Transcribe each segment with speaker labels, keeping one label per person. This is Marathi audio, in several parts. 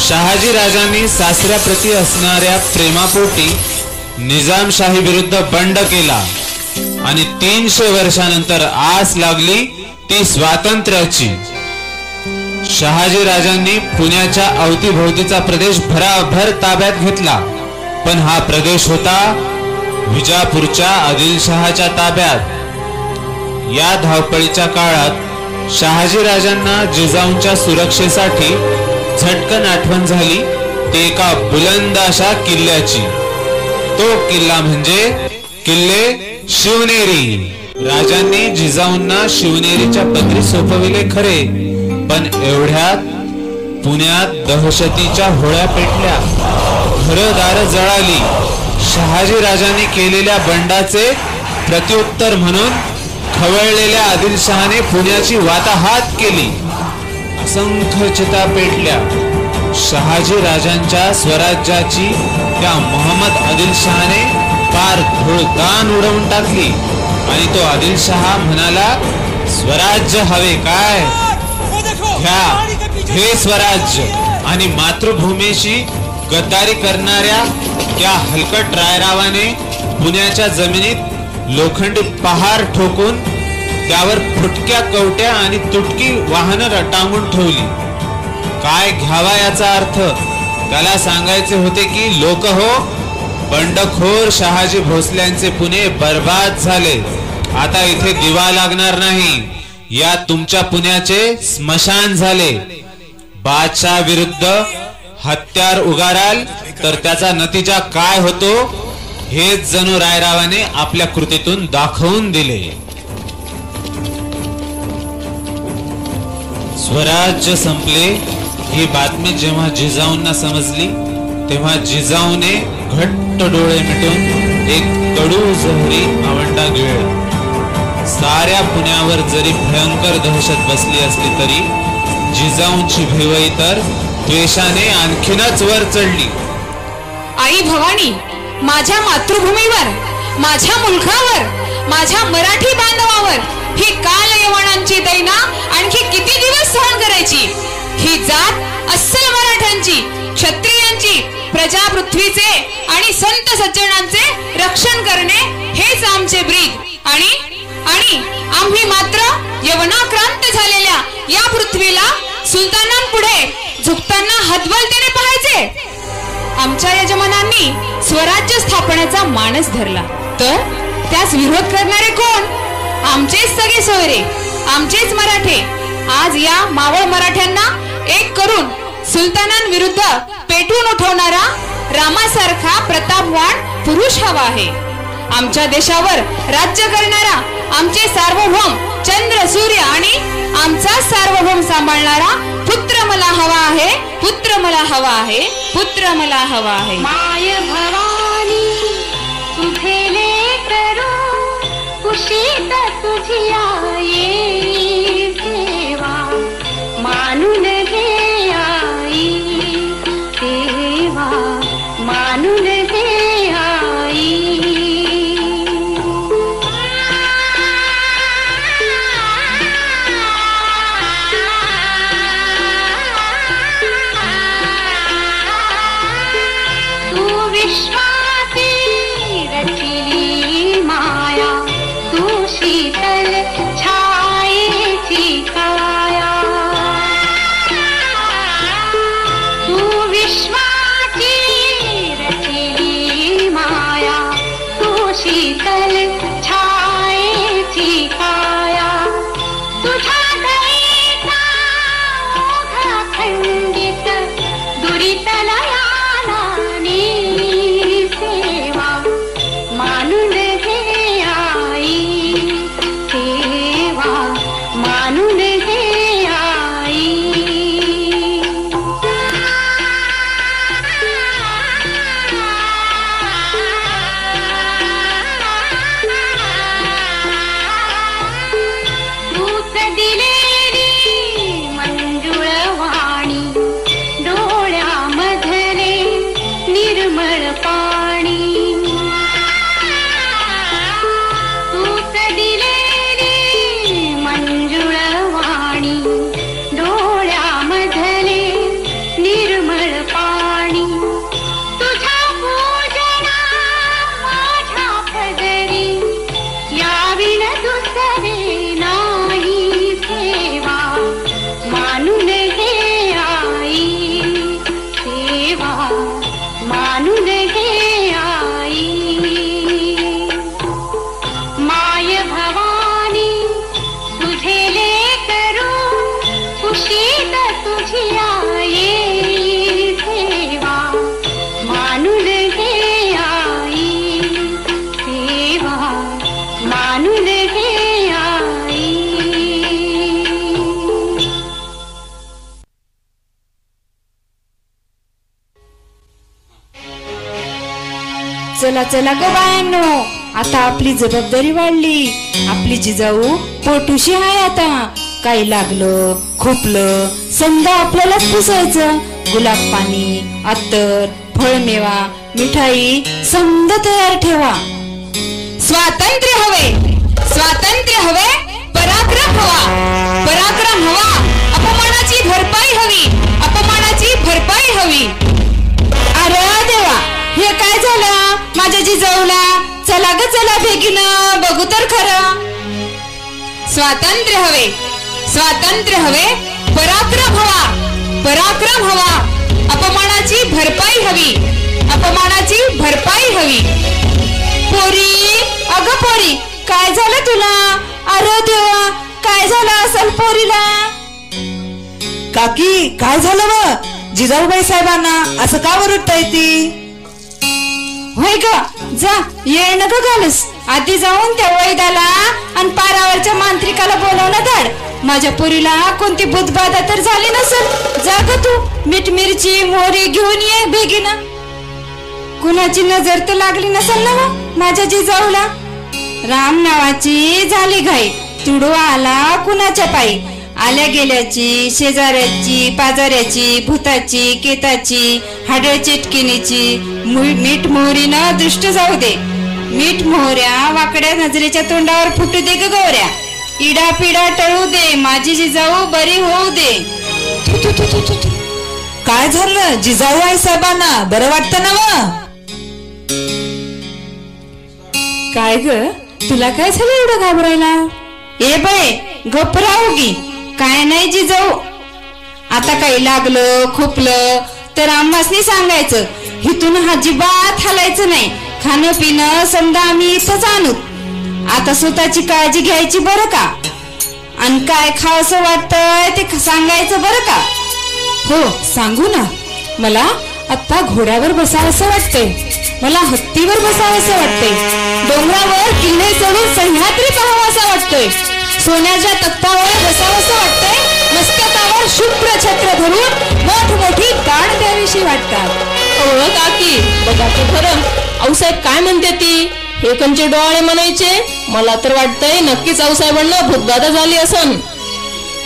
Speaker 1: शहाजी राजांनी सासऱ्याप्रती असणाऱ्या प्रेमापोटी निजामशाही विरुद्ध बंड केला आणि 300 वर्षानंतर आस लागली ती स्वातंत्र्याची। शहाजी राजांनी पुण्याच्या अवतीभोवतीचा प्रदेश भराभर ताब्यात घेतला, पण हा प्रदेश होता विजापूरच्या आदिलशहाच्या ताब्यात। या धावपळीच्या काळात शहाजी राजांना जिजाऊंच्या सुरक्षेसाठी झटकन आठवण झाली ती एका बुलंद अशा किल्ल्याची। तो किल्ला म्हणजे किल्ले शिवनेरी। राजांनी जिजाऊंना शिवनेरीच्या पदरी सोपविले खरे, पण एवढ्यात पुण्यात दहशतीच्या होळ्या पेटल्या, घरदार जळाली। शहाजी राजांनी केलेल्या बंडाचे प्रत्युत्तर म्हणून खवळलेल्या आदिलशहाने पुण्याची वाताहात केली, असंख्य चिता पेटल्या। शहाजी राजांच्या स्वराज्याची त्या मोहम्मद आदिलशहाने पार धूळदान उडवून टाकली आणि तो आदिलशहा म्हणाला, स्वराज्य हवे काय, घ्या हे स्वराज्य। आणि मातृभूमीशी गद्दारी करणाऱ्या त्या हलकट रायरावाने पुण्याच्या जमिनीत लोखंडी पहार ठोकून त्यावर फुटक्या कवट्या आणि तुटकी वाहनं टांगून ठेवली। काय घ्यावा याचा अर्थ त्याला सांगायचे होते की लोक हो, बंडखोर शहाजी भोसल्यांचे पुणे बर्बाद झाले, आता इथे दिवा लागणार नाही, या तुमच्या पुण्याचे स्मशान झाले। बादशाह विरुद्ध हत्यार उगाराल तर त्याचा नतीजा काय होतो हेच जणू रायरावाने आपल्या कृतीतून दाखवून दिले। स्वराज्य संपले ही बातमी जेव्हा जिजाऊंना समजली तेव्हा जिजाऊने घट्ट डोळे मिटून एक कडू जहरी आवंडा गिळला। साऱ्या पुण्यावर जरी भयंकर दहशत बसली असली तरी जिजाऊंची भिवई तर द्वेषाने आणखीनच वर चढली।
Speaker 2: आई भवानी, माझ्या मातृभूमीवर, माझ्या मुलखावर, माझ्या मराठी बांधवावर ही काल यवनांची दैना आणखी किती दिवस सहन करायची? ही जात अस्सल मराठ्यांची, क्षत्रियांची, प्रजा पृथ्वीचे आणि संत सज्जनांचे रक्षण करणे हेच आमचे ब्रीद। आणि आम्ही मात्र यवनाक्रांत झालेल्या या पृथ्वीला सुलतानांपुढे झुकताना हतबलतेने पाहायचे। आमच्या यजमानांनी स्वराज्य स्थापनेचा मानस धरला तर त्यास विरोध करणारे कोण? आमचेच सगळे सोयरे, आमचेच मराठे। आज या मावळ मराठ्यांना एक करून सुलतानांविरुद्ध पेटून उठवणारा रामासारखा प्रतापवान पुरुष हवा आहे। आमच्या देशावर राज्य करणारा आमचे सार्वभौम चंद्र सूर्य आणि आमचा सार्वभौम सांभाळणारा पुत्र मला हवा आहे, पुत्र मला हवा आहे, पुत्र मला हवा आहे।
Speaker 3: माय भवानी तुझे लेकरू कुशीत तुझी आई सेवा मानून घे आई सेवा मानून घे आई। तू विश्वासी रचिली माया, तू शीतल छाई
Speaker 2: चला चला ग बायांनो, आता आपली जबाबदारी वाढली. आपली जिजाऊ पोटुशी आहे आता. काही लागलं खोपलं समजा आपल्यालाच पुसायचं. गुलाब पाणी, अत्तर, फळमेवा, मिठाई समजा तयार ठेवा. स्वातंत्र्य हवे, स्वातंत्र्य हवे, पराक्रम हवा, पराक्रम हवा. अपमानाची भरपाई हवी, अपमानाची भरपाई हवी. अरे देवा, हे काय झालं माझ्या जिजाऊला? चला ग चला बेगीनं बघू तर खरं. स्वातंत्र्य हवे, स्वातंत्र्य हवे, पराक्रम हवा, पराक्रम हवा. अपमानाची भरपाई हवी, अपमानाची भरपाई हवी. पोरी, अगं पोरी, काय झालं तुला? अरे देवा, काय झालं असेल पोरीला?
Speaker 4: काकी, काय झालं व? जिजाऊबाई साहेबांना असं का ओरडताय ती?
Speaker 2: होय ग, जा येळ नको घालूस. आधी जाऊन त्या वैद्याला आणि पारावरच्या मांत्रिकाला बोलवणं धाड. माझ्या पोरीला कोणती बुधबाधा तर झाली नसेल. जा ग तू, मीठ मिरची मोहरी घेऊन ये बेगीनं. कुणाची नजर तर लागली नसेल ना माझ्या जिजाऊला? राम नावाची झाली घाई, तुडू आला कुणाच्या पायी. आल्या गेल्याची, शेजाऱ्याची, पाजाऱ्याची, भूताची, केताची, हाडळ चिटकिनीची. मीठ मोहरीनं दृष्ट जाऊ दे. मीठ मोहऱ्या वाकड्या नजरेच्या तोंडावर फुटू दे ग गौऱ्या. इडा पिडा टळू दे, माझी जिजाऊ बरी होऊ दे.
Speaker 4: काय झालं जिजाऊ आई साहेबांना? बरं वाटतं ना व?
Speaker 2: काय ग, तुला काय झालं एवढं घाबरायला? ए बाय गप्प राहू गी. काय नाही जिजाऊ, आता काही लागलं खोपलं तर आम्हासनी सांगायचं. इथून अजिबात हलायचं नाही. खाणं पिणं समजा आम्ही इथंच आणू. आता स्वतःची काळजी घ्यायची बरं का. आणि काय खावंसं वाटतंय ते सांगायचं बरं का. हो सांगू ना. मला आता घोड्यावर बसावंसं वाटतंय, मला हत्तीवर बसावंसं वाटतंय, डोंगरावर किल्ले चढून सह्याद्री पाहावासा वाटतोय, सोन्याच्या तख्तावर बसावंसं वाटतंय, मस्तकावर शुभ्र छत्र धरून मोठमोठी दाण द्यावीशी वाटतात.
Speaker 5: हो काकी, बघा ते खरं. आऊसाहेब काय म्हणते ती? हे कंचे डोळे म्हणायचे. मला तर वाटतंय नक्कीच आऊसाहेबांना भूतबाधा झाली असन.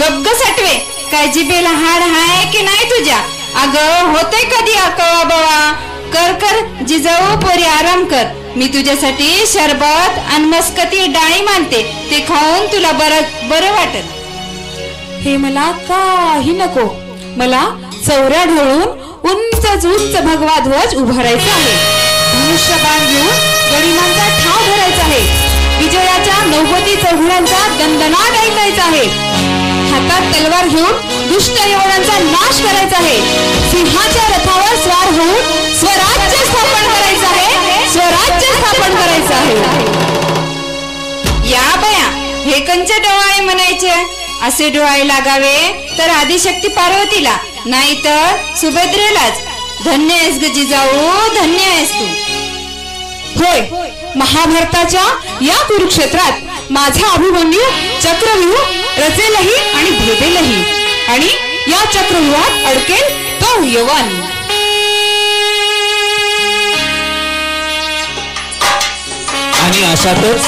Speaker 2: गप्प साठवे, काय जिभेला हाड हाय की नाही तुझ्या? अगं होतंय कधी अकवा बवा. कर कर जिजाऊ पोरी आराम कर. मी तुझ्यासाठी शरबत आणि मस्कती डाळी मानते, ते खाऊन तुला बरं वाटेल. हे मला काही नको. मला चौऱ्या ढळून उंच उंच भगवा ध्वज उभारायचा आहे. धनुष्यबाण घेऊन गडिमांचा ठाव धरायचा आहे. विजयाच्या 90 चौघड्यांचा दणदणाट ऐकायचा आहे. हातात तलवार घेऊन दुष्ट यवनांचा नाश करायचा आहे. सिंहाच्या रथावर स्वार होऊन स्वराज्य स्थापन करायचं आहे, स्वराज्य स्थापन करायचं आहे. या बया, हे कंचे डोळे म्हणायचे. असे डोळे लागावे तर आदिशक्ती पार्वतीला, नाही तर सुभद्रेलाच. धन्य आहेस ग जिजाऊ, धन्य आहेस तू. होय, महाभारताच्या या कुरुक्षेत्रात माझा अभिमन्यू चक्रव्यूह रचेलही आणि भेदेलही, आणि या चक्रव्यूहात अडकेल तो यवन.
Speaker 1: आणि अशातच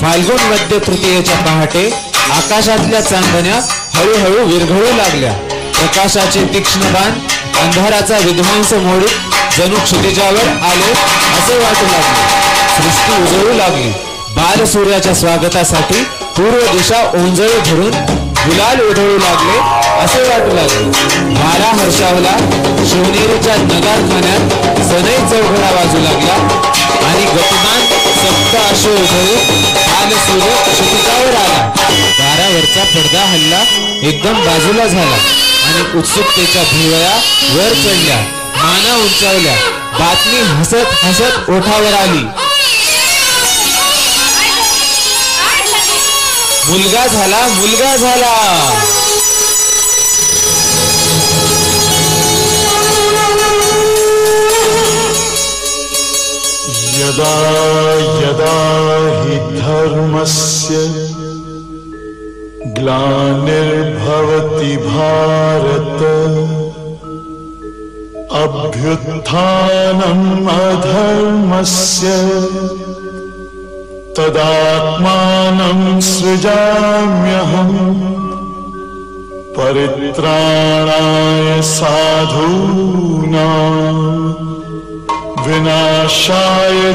Speaker 1: फाल्गुन मध्य तृतीयेच्या पहाटे आकाशातल्या चांदण्या हळूहळू विरघळू लागल्या. प्रकाशाचे तीक्ष्ण बाण अंधाराचा विध्वंस मोडून जणू क्षितिजावर आले असे वाटू लागले. सृष्टी उजळू लागली. बाल सूर्याच्या स्वागतासाठी पूर्व दिशा ओंजळी धरून गुलाल उधळू लागले असे वाटू लागले. वारा हर्षावला. शिवनेरीच्या नगारखान्यात सनई चौघडा वाजू लागला आणि गतिमान सप्त अश्व उधळून बाल सूर्य क्षितिजावर आला. दारावरचा पडदा हल्ला एकदम बाजूला झाला आणि उत्सुकतेच्या भुवया वर चढल्या, माना उंचावल्या. बातमी हसत हसत ओठावर आली. मुलगा झाला, मुलगा झाला.
Speaker 6: यदा यदा हि धर्मस्य ग्लानिर्भवति भारत अभ्युत्थानम् अधर्मस्य तदात्मानं सृजाम्यहम् परित्राणाय साधूनां विनाशाय